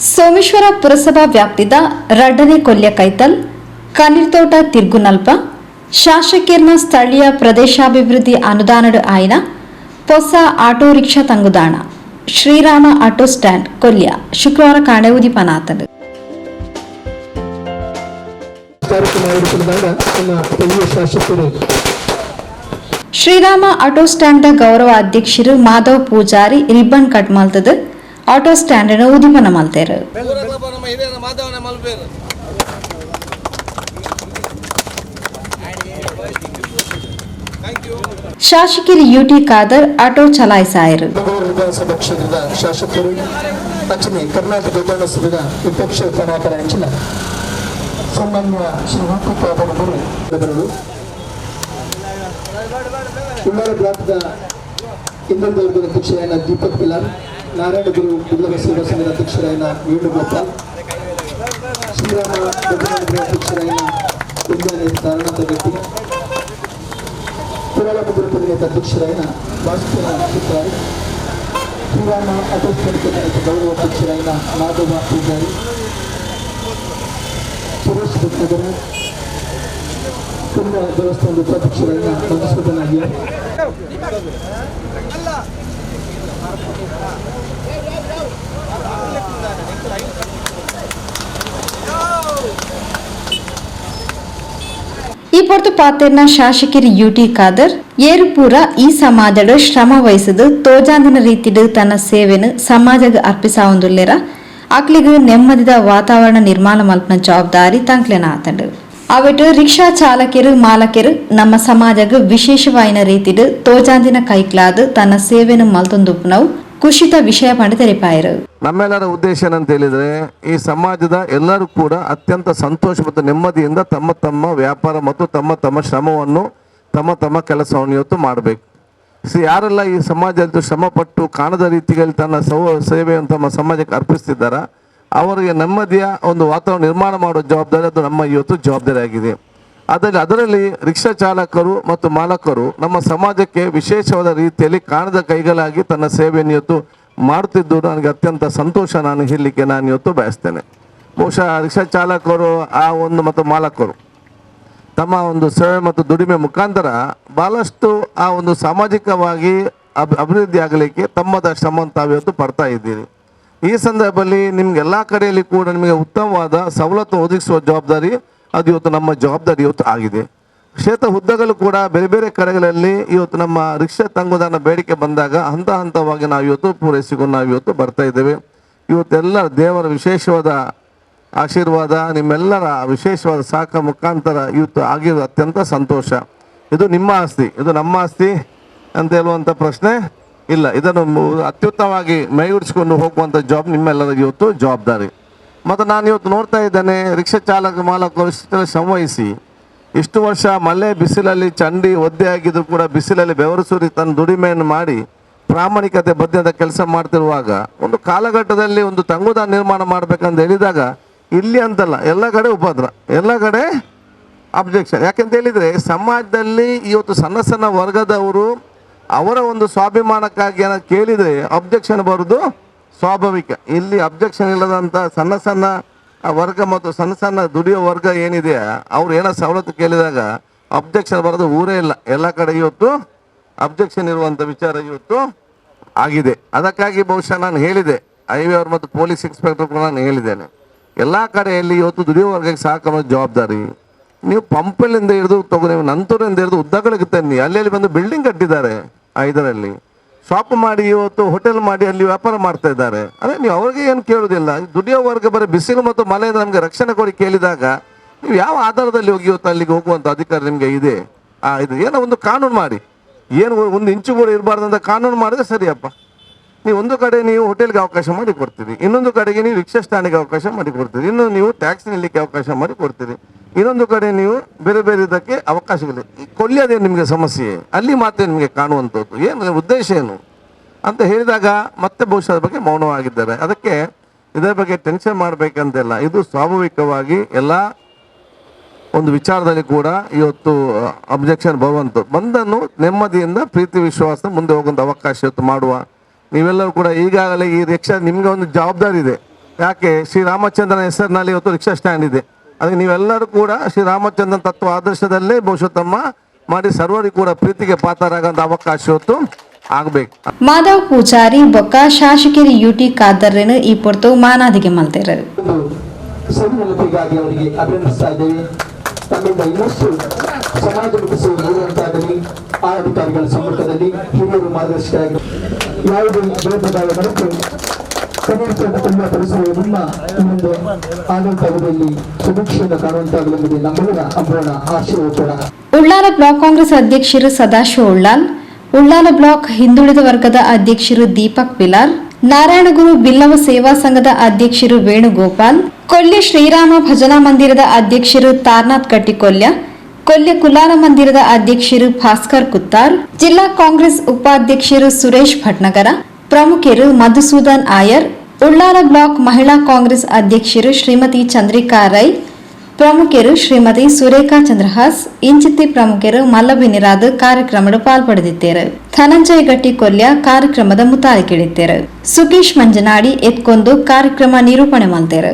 ಸೋಮೇಶ್ವರ ಪುರಸಭಾ ವ್ಯಾಪ್ತಿದ ರಡ್ಡನೆ ಕೊಲ್ಯ ಕೈತಲ್ ಕನಿರ್ತೋಟ ತಿರ್ಗುನಲ್ಪ ಶಾಸಕೀರ್ನ ಸ್ಥಳೀಯ ಪ್ರದೇಶಾಭಿವೃದ್ಧಿ ಅನುದಾನಡು ಆಯ್ನ ಹೊಸ ಆಟೋ ರಿಕ್ಷಾ ತಂಗುದಾಣ ಶ್ರೀರಾಮ ಆಟೋ ಸ್ಟ್ಯಾಂಡ್ ಕೊಲ್ಯ ಶುಕ್ರವಾರ ಕಾಣೆವುದಿ ಪನಾತದು ಶ್ರೀರಾಮ ಆಟೋ ಸ್ಟ್ಯಾಂಡ್ ಗೌರವ ಅಧ್ಯಕ್ಷರು ಮಾಧವ್ ಪೂಜಾರಿ ರಿಬ್ಬನ್ ಕಟ್ ಮಾಡ್ತದ ಆಟೋ ಸ್ಟ್ಯಾಂಡ್ ಉದಿಪನ ಮಲ್ತೇರು ಶಾಸಕರು ಯುಟಿ ಖಾದರ್ ಆಟೋ ಚಲಾಯಿಸಾಯರು ವಿಧಾನಸಭಾ ಕ್ಷೇತ್ರದ ಶಾಸಕರು ಪಶ್ಚಿಮ ಕರ್ನಾಟಕ ವಿಧಾನಸಭೆಯ ವಿಪಕ್ಷ ನಾಯಕರಾಗಿನ ಸನ್ಮಾನ್ಯ ಶ್ರೀ ವೆಂಕಟೇಶ್ವರರು ಉಳ್ಳಾಲ ಬ್ಲಾಕ್ದ ಹಿಂದುಳಿದ ವರ್ಗದ ಅಧ್ಯಕ್ಷರಾದ ದೀಪಕ್ ಪಿಲಾರ್, ನಾರಾಯಣಗುರು ಬಿಲ್ಲವ ಸೇವಾ ಸಂಘದ ಅಧ್ಯಕ್ಷರಾದ ವೇಣುಗೋಪಾಲ್, ಶ್ರೀರಾಮ ಅಧ್ಯಕ್ಷರಾದ ತಾರಣದ ವ್ಯಕ್ತಿ, ಕುಲಾಲ ಮುದ್ರಪದಿನ ಅಧ್ಯಕ್ಷರಾದ ಭಾಸ್ಕರ ಚಿತ್ರಾರಿ, ಶ್ರೀರಾಮ ಆಟೋ ಸ್ಟ್ಯಾಂಡ್ ಗೌರವ ಅಧ್ಯಕ್ಷರಾದ ಮಾಧವ ಪೂಜಾರಿ, ಸುರೇಶ್ ಭಟ್ನಗರ, ಕುಂಭ ದೇವಸ್ಥಾನದ ಉಪಾಧ್ಯಕ್ಷರಾದ ಮಧುಸೂದನ ಅಯ್ಯರ್, ಈ ಪೊರ್ತು ಪಾತೆರ್ನ ಶಾಸಕರು ಯುಟಿ ಖಾದರ್ ಏರುಪೂರ ಈ ಸಮಾಜದ ಶ್ರಮ ವಹಿಸದು ತೋಜಾಂದಿನ ರೀತಿಡು ತನ್ನ ಸೇವೆನು ಸಮಾಜಕ್ಕೆ ಅರ್ಪಿಸಾವುದುಲ್ಲೆರ ಅಕ್ಲಿಗೆ ನೆಮ್ಮದಿದ ವಾತಾವರಣ ನಿರ್ಮಾಣ ಮಲ್ಪನ ಜವಾಬ್ದಾರಿ ತಂಕ್ಲೆನ ಆತಂಡು ಅವಟ್ಟು ರಿಕ್ಷಾ ಚಾಲಕರು ಮಾಲಕರು ನಮ್ಮ ಸಮಾಜಕ್ಕೆ ವಿಶೇಷವಾಯಿನ ರೀತಿಡು ತೋಜಾಂದಿನ ಕೈಕ್ಲಾದು ತನ್ನ ಸೇವೆನು ಮಲ್ತೊಂದುಪ್ಪನವು ಕುಶಿತ ವಿಷಯ ಪಂಡ ತೆರೆಪಾಯರು. ನಮ್ಮೆಲ್ಲರ ಉದ್ದೇಶ ಏನಂತ ಹೇಳಿದ್ರೆ ಈ ಸಮಾಜದ ಎಲ್ಲರೂ ಕೂಡ ಅತ್ಯಂತ ಸಂತೋಷ ಮತ್ತು ನೆಮ್ಮದಿಯಿಂದ ತಮ್ಮ ತಮ್ಮ ವ್ಯಾಪಾರ ಮತ್ತು ತಮ್ಮ ತಮ್ಮ ಶ್ರಮವನ್ನು ತಮ್ಮ ಕೆಲಸವನ್ನು ಇವತ್ತು ಮಾಡಬೇಕು. ಯಾರೆಲ್ಲ ಈ ಸಮಾಜದಲ್ಲಿ ಶ್ರಮಪಟ್ಟು ಕಾಣದ ರೀತಿಯಲ್ಲಿ ತನ್ನ ಸೇವೆಯನ್ನು ತಮ್ಮ ಸಮಾಜಕ್ಕೆ ಅರ್ಪಿಸ್ತಿದ್ದಾರ ಅವರಿಗೆ ನೆಮ್ಮದಿಯ ಒಂದು ವಾತಾವರಣ ನಿರ್ಮಾಣ ಮಾಡುವ ಜವಾಬ್ದಾರಿ ಅದು ನಮ್ಮ ಇವತ್ತು ಜವಾಬ್ದಾರಿ ಆಗಿದೆ. ಅದರಲ್ಲಿ ರಿಕ್ಷಾ ಚಾಲಕರು ಮತ್ತು ಮಾಲಕರು ನಮ್ಮ ಸಮಾಜಕ್ಕೆ ವಿಶೇಷವಾದ ರೀತಿಯಲ್ಲಿ ಕಾಣದ ಕೈಗಳಾಗಿ ತನ್ನ ಸೇವೆಯನ್ನು ಇವತ್ತು ಮಾಡುತ್ತಿದ್ದು ನನಗೆ ಅತ್ಯಂತ ಸಂತೋಷ ನಾನು ಹೇಳಲಿಕ್ಕೆ ನಾನು ಇವತ್ತು ಬಯಸ್ತೇನೆ. ಬಹುಶಃ ರಿಕ್ಷಾ ಚಾಲಕರು ಮತ್ತು ಮಾಲಕರು ತಮ್ಮ ಒಂದು ಸೇವೆ ಮತ್ತು ದುಡಿಮೆ ಮುಖಾಂತರ ಬಹಳಷ್ಟು ಆ ಒಂದು ಸಾಮಾಜಿಕವಾಗಿ ಅಭಿವೃದ್ಧಿ ಆಗಲಿಕ್ಕೆ ತಮ್ಮದ ಶ್ರಮವನ್ನು ತಾವು ಇವತ್ತು ಪಡ್ತಾ ಇದ್ದೀರಿ. ಈ ಸಂದರ್ಭದಲ್ಲಿ ನಿಮ್ಗೆಲ್ಲ ಕಡೆಯಲ್ಲಿ ಕೂಡ ನಿಮಗೆ ಉತ್ತಮವಾದ ಸವಲತ್ತು ಒದಗಿಸುವ ಜವಾಬ್ದಾರಿ ಅದು ಇವತ್ತು ನಮ್ಮ ಜವಾಬ್ದಾರಿ ಇವತ್ತು ಆಗಿದೆ. ಕ್ಷೇತ್ರ ಹುದ್ದೆಗಳು ಕೂಡ ಬೇರೆ ಬೇರೆ ಕಡೆಗಳಲ್ಲಿ ಇವತ್ತು ನಮ್ಮ ರಿಕ್ಷಾ ತಂಗುದಾನ ಬೇಡಿಕೆ ಬಂದಾಗ ಹಂತವಾಗಿ ನಾವು ಇವತ್ತು ಪೂರೈಸಿಕೊಂಡು ನಾವು ಇವತ್ತು ಬರ್ತಾ ಇದ್ದೇವೆ. ಇವತ್ತೆಲ್ಲ ದೇವರ ವಿಶೇಷವಾದ ಆಶೀರ್ವಾದ ನಿಮ್ಮೆಲ್ಲರ ವಿಶೇಷವಾದ ಸಾಕ ಮುಖಾಂತರ ಇವತ್ತು ಆಗಿರೋದು ಅತ್ಯಂತ ಸಂತೋಷ. ಇದು ನಿಮ್ಮ ಆಸ್ತಿ, ಇದು ನಮ್ಮ ಆಸ್ತಿ ಅಂತ ಹೇಳುವಂಥ ಪ್ರಶ್ನೆ ಇಲ್ಲ. ಇದನ್ನು ಅತ್ಯುತ್ತಮವಾಗಿ ಮೈಗೂಡಿಸಿಕೊಂಡು ಹೋಗುವಂಥ ನಿಮ್ಮೆಲ್ಲರಿಗೂ ಇವತ್ತು ಜವಾಬ್ದಾರಿ. ಮತ್ತು ನಾನು ಇವತ್ತು ನೋಡ್ತಾ ಇದ್ದೇನೆ ರಿಕ್ಷಾ ಮಾಲಕರು ಇಷ್ಟೆಲ್ಲ ಶ್ರಮವಹಿಸಿ ಇಷ್ಟು ವರ್ಷ ಮಳೆ ಬಿಸಿಲಲ್ಲಿ ಚಂಡಿ ಒದ್ದೆ ಆಗಿದ್ರು ಕೂಡ ಬಿಸಿಲಲ್ಲಿ ಬೆವರು ಸುರಿ ತನ್ನ ದುಡಿಮೆಯನ್ನು ಮಾಡಿ ಪ್ರಾಮಾಣಿಕತೆ ಬದ್ಧದ ಕೆಲಸ ಮಾಡ್ತಿರುವಾಗ ಒಂದು ಕಾಲಘಟ್ಟದಲ್ಲಿ ಒಂದು ತಂಗುದಾನ ನಿರ್ಮಾಣ ಮಾಡಬೇಕಂತ ಹೇಳಿದಾಗ ಇಲ್ಲಿ ಅಂತಲ್ಲ ಎಲ್ಲ ಕಡೆ ಉಪದ್ರ, ಎಲ್ಲ ಕಡೆ ಅಬ್ಜೆಕ್ಷನ್. ಯಾಕೆಂತ ಹೇಳಿದರೆ ಸಮಾಜದಲ್ಲಿ ಇವತ್ತು ಸಣ್ಣ ವರ್ಗದವರು ಅವರ ಒಂದು ಸ್ವಾಭಿಮಾನಕ್ಕಾಗಿ ಏನಾದ್ರು ಕೇಳಿದರೆ ಅಬ್ಜೆಕ್ಷನ್ ಬರೋದು ಸ್ವಾಭಾವಿಕ. ಇಲ್ಲಿ ಅಬ್ಜೆಕ್ಷನ್ ಇಲ್ಲದಂಥ ಸಣ್ಣ ವರ್ಗ ಮತ್ತು ಸಣ್ಣ ದುಡಿಯೋ ವರ್ಗ ಏನಿದೆ ಅವ್ರು ಏನೋ ಸವಲತ್ತು ಕೇಳಿದಾಗ ಅಬ್ಜೆಕ್ಷನ್ ಬರೋದು ಊರೇ ಇಲ್ಲ. ಎಲ್ಲ ಕಡೆ ಇವತ್ತು ಅಬ್ಜೆಕ್ಷನ್ ಇರುವಂಥ ವಿಚಾರ ಇವತ್ತು ಆಗಿದೆ. ಅದಕ್ಕಾಗಿ ಬಹುಶಃ ನಾನು ಹೇಳಿದೆ, ಹೈವೇ ಅವರು ಮತ್ತು ಪೊಲೀಸ್ ಇನ್ಸ್ಪೆಕ್ಟರ್ ಕೂಡ ನಾನು ಹೇಳಿದ್ದೇನೆ, ಎಲ್ಲ ಕಡೆಯಲ್ಲಿ ಇವತ್ತು ದುಡಿಯೋ ವರ್ಗಕ್ಕೆ ಸಾಕನ್ನೋ ಜವಾಬ್ದಾರಿ. ನೀವು ಪಂಪಲ್ಲಿಂದ ಹಿಡಿದು ನೀವು ನಂತೂರಿಂದ ಹಿಡಿದು ಉದ್ದಗಳಿಗೆ ತನ್ನಿ. ಅಲ್ಲಿ ಬಂದು ಬಿಲ್ಡಿಂಗ್ ಕಟ್ಟಿದ್ದಾರೆ, ಇದರಲ್ಲಿ ಶಾಪ್ ಮಾಡಿ ಇವತ್ತು ಹೋಟೆಲ್ ಮಾಡಿ ಅಲ್ಲಿ ವ್ಯಾಪಾರ ಮಾಡ್ತಾ ಇದ್ದಾರೆ. ಅದೇ ನೀವು ಅವ್ರಿಗೆ ಏನು ಕೇಳೋದಿಲ್ಲ. ದುಡಿಯೋ ವರ್ಗ ಬರೀ ಬಿಸಿಲು ಮತ್ತು ಮಳೆಯಿಂದ ನಮಗೆ ರಕ್ಷಣೆ ಕೊಡಿ ಕೇಳಿದಾಗ ನೀವು ಯಾವ ಆಧಾರದಲ್ಲಿ ಹೋಗಿ ಇವತ್ತು ಅಲ್ಲಿಗೆ ಹೋಗುವಂಥ ಅಧಿಕಾರ ನಿಮಗೆ ಇದೆ? ಇದು ಏನೋ ಒಂದು ಕಾನೂನು ಮಾಡಿ, ಏನು ಒಂದು ಇಂಚು ಕೂಡ ಇರಬಾರ್ದಂತ ಕಾನೂನು ಮಾಡಿದ್ರೆ ಸರಿಯಪ್ಪ. ನೀವು ಒಂದು ಕಡೆ ನೀವು ಹೋಟೆಲ್ಗೆ ಅವಕಾಶ ಮಾಡಿ ಕೊಡ್ತೀರಿ, ಇನ್ನೊಂದು ಕಡೆಗೆ ನೀವು ರಿಕ್ಷಾ ಸ್ಟ್ಯಾಂಡಿಗೆ ಅವಕಾಶ ಮಾಡಿ ಕೊಡ್ತೀರಿ, ಇನ್ನು ನೀವು ಟ್ಯಾಕ್ಸಿ ನಿಲ್ಲಕ್ಕೆ ಅವಕಾಶ ಮಾಡಿ ಕೊಡ್ತೀರಿ, ಇನ್ನೊಂದು ಕಡೆ ನೀವು ಬೇರೆ ಬೇರೆ ಇದಕ್ಕೆ ಅವಕಾಶಗಳಿದೆ. ಕೊಲ್ಲಿಯದೇ ನಿಮಗೆ ಸಮಸ್ಯೆ, ಅಲ್ಲಿ ಮಾತ್ರ ನಿಮಗೆ ಕಾಣುವಂಥದ್ದು ಏನು ಉದ್ದೇಶ ಏನು ಅಂತ ಹೇಳಿದಾಗ ಮತ್ತೆ ಬಹುಶಃ ಅದ್ರ ಬಗ್ಗೆ ಮೌನವಾಗಿದ್ದಾರೆ. ಅದಕ್ಕೆ ಇದರ ಬಗ್ಗೆ ಟೆನ್ಷನ್ ಮಾಡಬೇಕಂತೆಲ್ಲ, ಇದು ಸ್ವಾಭಾವಿಕವಾಗಿ ಎಲ್ಲ ಒಂದು ವಿಚಾರದಲ್ಲಿ ಕೂಡ ಇವತ್ತು ಅಬ್ಜೆಕ್ಷನ್ ಬಂದನ್ನು ನೆಮ್ಮದಿಯಿಂದ ಪ್ರೀತಿ ವಿಶ್ವಾಸ ಮುಂದೆ ಹೋಗುವಂಥ ಅವಕಾಶ ಇವತ್ತು ಮಾಡುವ. ನೀವೆಲ್ಲರೂ ಕೂಡ ಈಗಾಗಲೇ ಈ ರಿಕ್ಷಾ ನಿಮಗೆ ಒಂದು ಜವಾಬ್ದಾರಿ ಇದೆ. ಯಾಕೆ ಶ್ರೀರಾಮಚಂದ್ರನ ಹೆಸರಿನಲ್ಲಿ ಇವತ್ತು ರಿಕ್ಷಾ ಸ್ಟ್ಯಾಂಡ್ ಇದೆ. ಅದಕ್ಕೆ ನೀವೆಲ್ಲರೂ ಕೂಡ ಶ್ರೀರಾಮಚಂದ್ರನ ತತ್ವ ಆದರ್ಶದಲ್ಲೇ ಬಹುಶಃ ತಮ್ಮ ಮಾಡಿ ಸರ್ವರಿಗೂ ಕೂಡ ಪ್ರೀತಿಗೆ ಪಾತ್ರರಾಗಂತ ಅವಕಾಶ ಇವತ್ತು ಆಗ್ಬೇಕು. ಮಾಧವ್ ಪೂಜಾರಿ ಬೊಕ್ಕ ಶಾಸಕರು ಯುಟಿ ಖಾದರ್ರನ್ನು ಈ ಪೊರ್ತು ಮಾನಾದಿಗೆ ಮಲ್ತೇರು. ಸವಿನೆನಪಿಗಾಗಿ ಅವರಿಗೆ ಅಭಿನಂದಿಸ್ತಾ ಇದ್ದೇವೆ. ತಮ್ಮಿಂದ ಇನ್ನಷ್ಟು ಸಮಾಜಮುಖಿ ಸೇವೆ ನೀಡುವಂತಾಗಲಿ. ಆ ಅಧಿಕಾರಿಗಳ ಸಮ್ಮುಖದಲ್ಲಿ ಹಿರಿಯರು ಮಾರ್ಗದರ್ಶಕರಾಗಿ ಯಾವುದೇ ಭೇದಭಾವ ಮರೆತು ಕನ್ನಡ ತುಂಬ ಪರಿಸರದ ಮುನ್ನ ಇನ್ನೊಂದು ಆಡಳಿತಾವಧಿಯಲ್ಲಿ ಸುಭಿಕ್ಷೆಯನ್ನು ಕಾಣುವಂತಾಗಲೆಂಬುದೇ ನಮ್ಮೆಲ್ಲರ ಅಂಬೋಣ ಆಶೀರ್ವಾದ. ಉಳ್ಳಾಲ ಬ್ಲಾಕ್ ಕಾಂಗ್ರೆಸ್ ಅಧ್ಯಕ್ಷರು ಸದಾಶಿವ ಉಳ್ಳಾಲ್, ಉಳ್ಳಾಲ ಬ್ಲಾಕ್ ಹಿಂದುಳಿದ ವರ್ಗದ ಅಧ್ಯಕ್ಷರು ದೀಪಕ್ ಪಿಲಾರ್, ನಾರಾಯಣಗುರು ಬಿಲ್ಲವ ಸೇವಾ ಸಂಘದ ಅಧ್ಯಕ್ಷರು ವೇಣುಗೋಪಾಲ್, ಕೊಲ್ಯ ಶ್ರೀರಾಮ ಭಜನಾ ಮಂದಿರದ ಅಧ್ಯಕ್ಷರು ತಾರ್ನಾಥ್ ಕಟ್ಟಿಕೊಲ್ಯ, ಕೊಲ್ಯ ಕುಲಾಲ ಮಂದಿರದ ಅಧ್ಯಕ್ಷರು ಭಾಸ್ಕರ್ ಕುತ್ತಾರ್, ಜಿಲ್ಲಾ ಕಾಂಗ್ರೆಸ್ ಉಪಾಧ್ಯಕ್ಷರು ಸುರೇಶ್ ಭಟ್ನಗರ, ಪ್ರಮುಖರು ಮಧುಸೂದನ್ ಆಯರ್, ಉಳ್ಳಾಲ ಬ್ಲಾಕ್ ಮಹಿಳಾ ಕಾಂಗ್ರೆಸ್ ಅಧ್ಯಕ್ಷರು ಶ್ರೀಮತಿ ಚಂದ್ರಿಕಾ ರೈ, ಪ್ರಮುಖರು ಶ್ರೀಮತಿ ಸುರೇಖಾ ಚಂದ್ರಹಾಸ್, ಇಂಚಿತಿ ಪ್ರಮುಖರು ಮಲ್ಲಬಿನಿರಾದ ಕಾರ್ಯಕ್ರಮದ ಪಾಲ್ಪಡೆದಿದ್ದಾರೆ. ಧನಂಜಯ ಗಟ್ಟಿ ಕೊಲ್ಯ ಕಾರ್ಯಕ್ರಮದ ಮುತಾಲಿಕಿಡಿದ್ದಾರೆ. ಸುಕೇಶ್ ಮಂಜನಾಡಿ ಎತ್ಕೊಂದು ಕಾರ್ಯಕ್ರಮ ನಿರೂಪಣೆ ಮಾಡ್ತಾರೆ.